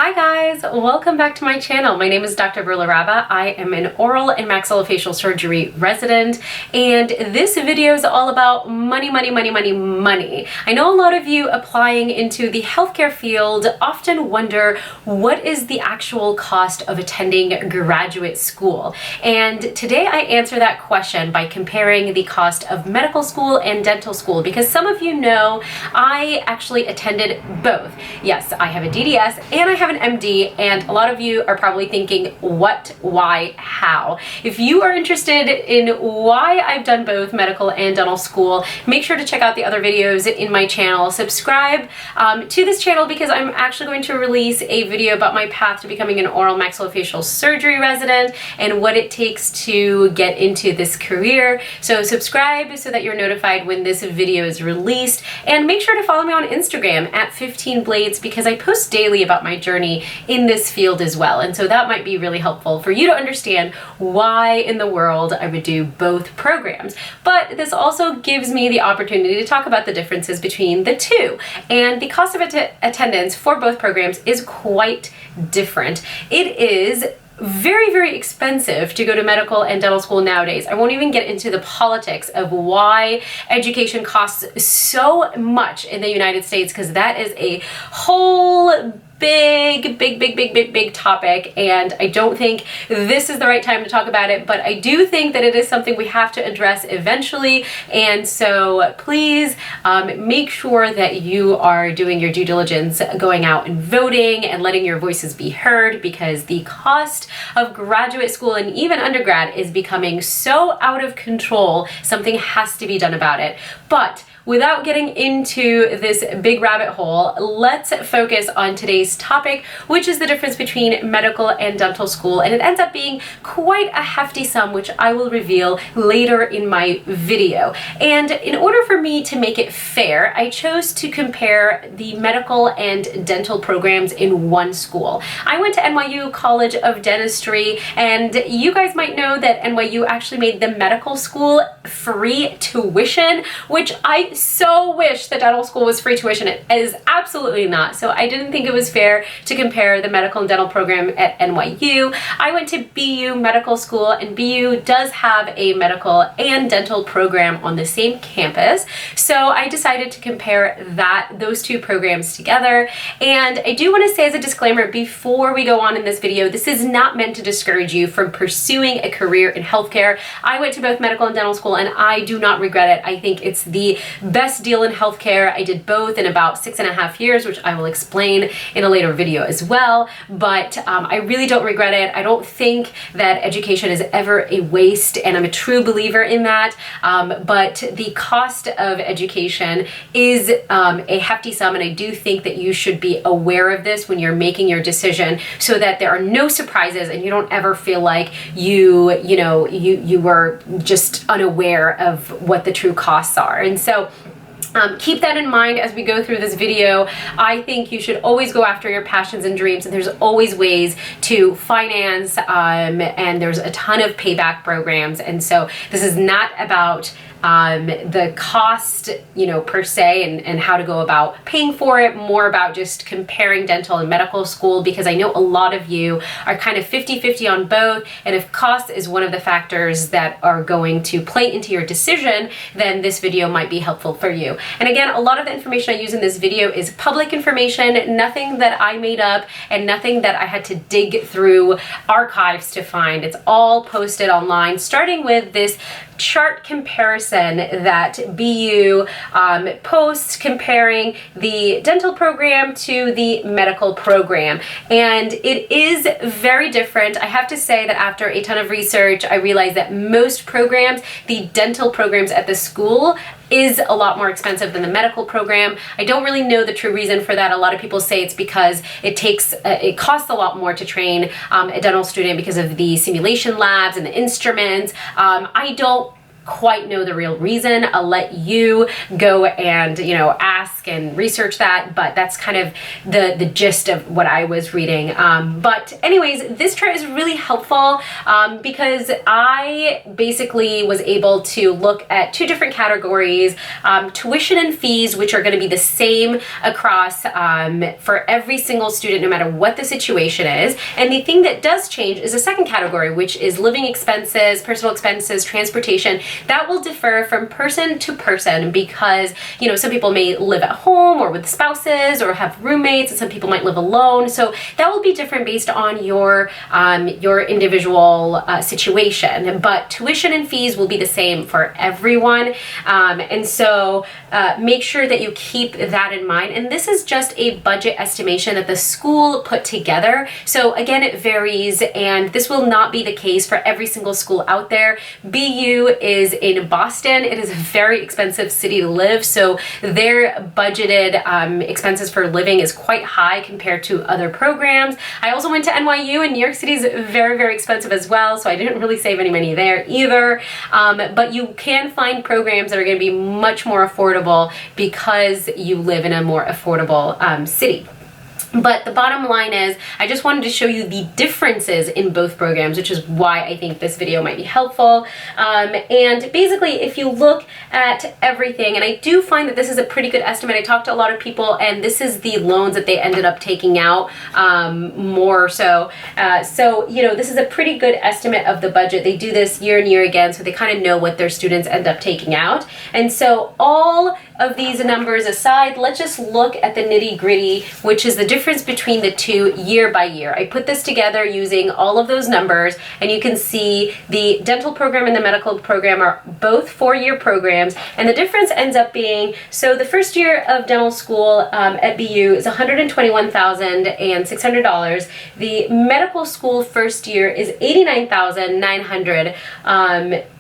Hi guys, welcome back to my channel. My name is Dr. Rola Rabah. I am an oral and maxillofacial surgery resident, and this video is all about money, money, money, money, money. I know a lot of you applying into the healthcare field often wonder what is the actual cost of attending graduate school. And today I answer that question by comparing the cost of medical school and dental school, because some of you know I actually attended both. Yes, I have a DDS and I have an MD, and a lot of you are probably thinking, what, why, how? If you are interested in why I've done both medical and dental school, make sure to check out the other videos in my channel. Subscribe to this channel because I'm actually going to release a video about my path to becoming an oral maxillofacial surgery resident and what it takes to get into this career. So subscribe so that you're notified when this video is released, and make sure to follow me on Instagram at 15 Blades because I post daily about my journey in this field as well. And so that might be really helpful for you to understand why in the world I would do both programs. But this also gives me the opportunity to talk about the differences between the two. And the cost of attendance for both programs is quite different. It is very, very expensive to go to medical and dental school nowadays. I won't even get into the politics of why education costs so much in the United States, because that is a whole big topic, and I don't think this is the right time to talk about it, but I do think that it is something we have to address eventually. And so please make sure that you are doing your due diligence, going out and voting and letting your voices be heard, because the cost of graduate school and even undergrad is becoming so out of control. Something has to be done about it. But without getting into this big rabbit hole, let's focus on today's topic, which is the difference between medical and dental school. And it ends up being quite a hefty sum, which I will reveal later in my video. And in order for me to make it fair, I chose to compare the medical and dental programs in one school. I went to NYU College of Dentistry, and you guys might know that NYU actually made the medical school free tuition, which I so wish that dental school was free tuition. It is absolutely not. So I didn't think it was fair to compare the medical and dental program at NYU. I went to BU Medical School, and BU does have a medical and dental program on the same campus. So I decided to compare those two programs together. And I do want to say as a disclaimer before we go on in this video, this is not meant to discourage you from pursuing a career in healthcare. I went to both medical and dental school, and I do not regret it. I think it's the best deal in healthcare. I did both in about 6.5 years, which I will explain in a later video as well. But I really don't regret it. I don't think that education is ever a waste, and I'm a true believer in that. But the cost of education is a hefty sum, and I do think that you should be aware of this when you're making your decision, so that there are no surprises and you don't ever feel like you were just unaware of what the true costs are. And so keep that in mind as we go through this video. I think you should always go after your passions and dreams, and there's always ways to finance, and there's a ton of payback programs. And so this is not about the cost, per se, and how to go about paying for it, more about just comparing dental and medical school, because I know a lot of you are kind of 50-50 on both. And if cost is one of the factors that are going to play into your decision, then this video might be helpful for you. And again, a lot of the information I use in this video is public information, nothing that I made up and nothing that I had to dig through archives to find. It's all posted online, starting with this chart comparison that BU posts comparing the dental program to the medical program. And it is very different. I have to say that after a ton of research, I realized that most programs, the dental programs at the school, is a lot more expensive than the medical program. I don't really know the true reason for that. A lot of people say it's because it costs a lot more to train a dental student because of the simulation labs and the instruments. I don't quite know the real reason. I'll let you go and, you know, ask and research that, but that's kind of the gist of what I was reading. But anyways, this chart is really helpful because I basically was able to look at two different categories, tuition and fees, which are going to be the same across for every single student, no matter what the situation is. And the thing that does change is a second category, which is living expenses, personal expenses, transportation. That will differ from person to person because, you know, some people may live at home or with spouses or have roommates, and some people might live alone. So that will be different based on your individual situation. But tuition and fees will be the same for everyone. And so make sure that you keep that in mind. And this is just a budget estimation that the school put together. So again, it varies, and this will not be the case for every single school out there. BU is in Boston. It is a very expensive city to live, so their budgeted expenses for living is quite high compared to other programs. I also went to NYU, and New York City is very, very expensive as well, so I didn't really save any money there either. But you can find programs that are going to be much more affordable because you live in a more affordable city. But the bottom line is, I just wanted to show you the differences in both programs, which is why I think this video might be helpful. And basically, if you look at everything, and I do find that this is a pretty good estimate. I talked to a lot of people, and this is the loans that they ended up taking out more so. So, you know, this is a pretty good estimate of the budget. They do this year and year again, so they kind of know what their students end up taking out. And so all of these numbers aside, let's just look at the nitty-gritty, which is the difference between the two year by year. I put this together using all of those numbers, and you can see the dental program and the medical program are both 4-year programs, and the difference ends up being, so the first year of dental school at BU is $121,600. The medical school first year is $89,900.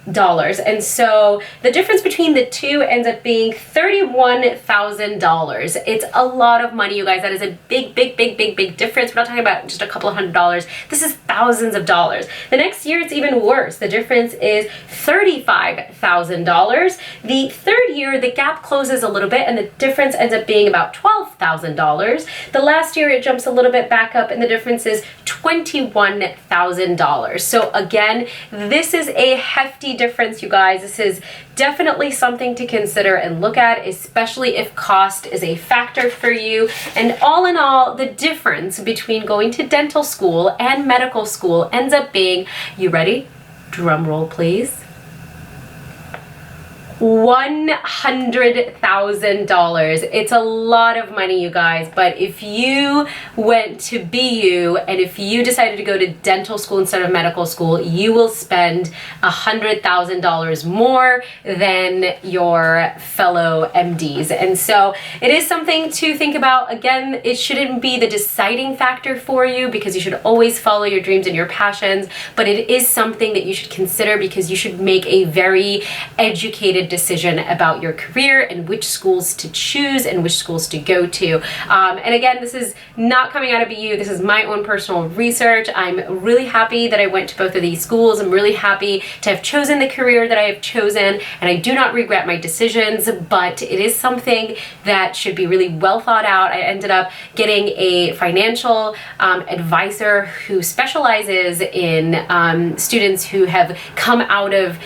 And so the difference between the two ends up being $31,000. It's a lot of money, you guys. That is a big difference. We're not talking about just a couple of $100s. This is thousands of dollars. The next year, it's even worse. The difference is $35,000. The third year, the gap closes a little bit, and the difference ends up being about $12,000. The last year, it jumps a little bit back up, and the difference is $21,000. So again, this is a hefty difference, you guys. This is definitely something to consider and look at, especially if cost is a factor for you. And all in all, the difference between going to dental school and medical school ends up being, you ready? Drum roll, please. $100,000. It's a lot of money, you guys, but if you went to BU and if you decided to go to dental school instead of medical school, you will spend $100,000 more than your fellow MDs. And so it is something to think about. Again, it shouldn't be the deciding factor for you because you should always follow your dreams and your passions, but it is something that you should consider because you should make a very educated decision about your career and which schools to choose and which schools to go to. And again, this is not coming out of BU. This is my own personal research. I'm really happy that I went to both of these schools. I'm really happy to have chosen the career that I have chosen, and I do not regret my decisions, but it is something that should be really well thought out. I ended up getting a financial advisor who specializes in students who have come out of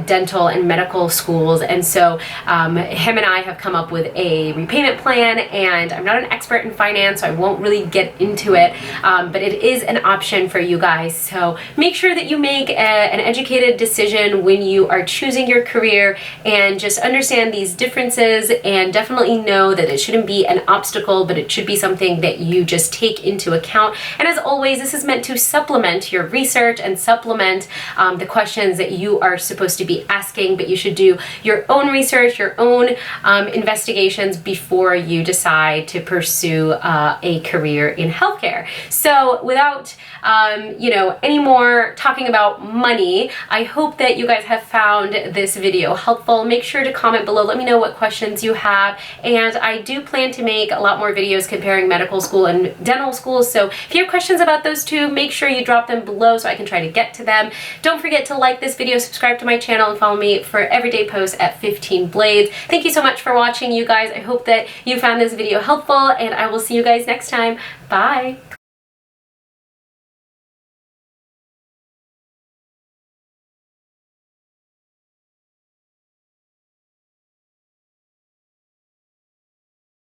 dental and medical schools. And so him and I have come up with a repayment plan, and I'm not an expert in finance, so I won't really get into it, but it is an option for you guys. So make sure that you make an educated decision when you are choosing your career, and just understand these differences, and definitely know that it shouldn't be an obstacle, but it should be something that you just take into account. And as always, this is meant to supplement your research and supplement the questions that you are supposed to be asking, but you should do your own research, your own investigations before you decide to pursue a career in healthcare. So without any more talking about money, I hope that you guys have found this video helpful. Make sure to comment below. Let me know what questions you have. And I do plan to make a lot more videos comparing medical school and dental school. So if you have questions about those two, make sure you drop them below so I can try to get to them. Don't forget to like this video, subscribe to my channel, and follow me for everyday posts at 15 Blades. Thank you so much for watching, you guys. I hope that you found this video helpful, and I will see you guys next time. Bye.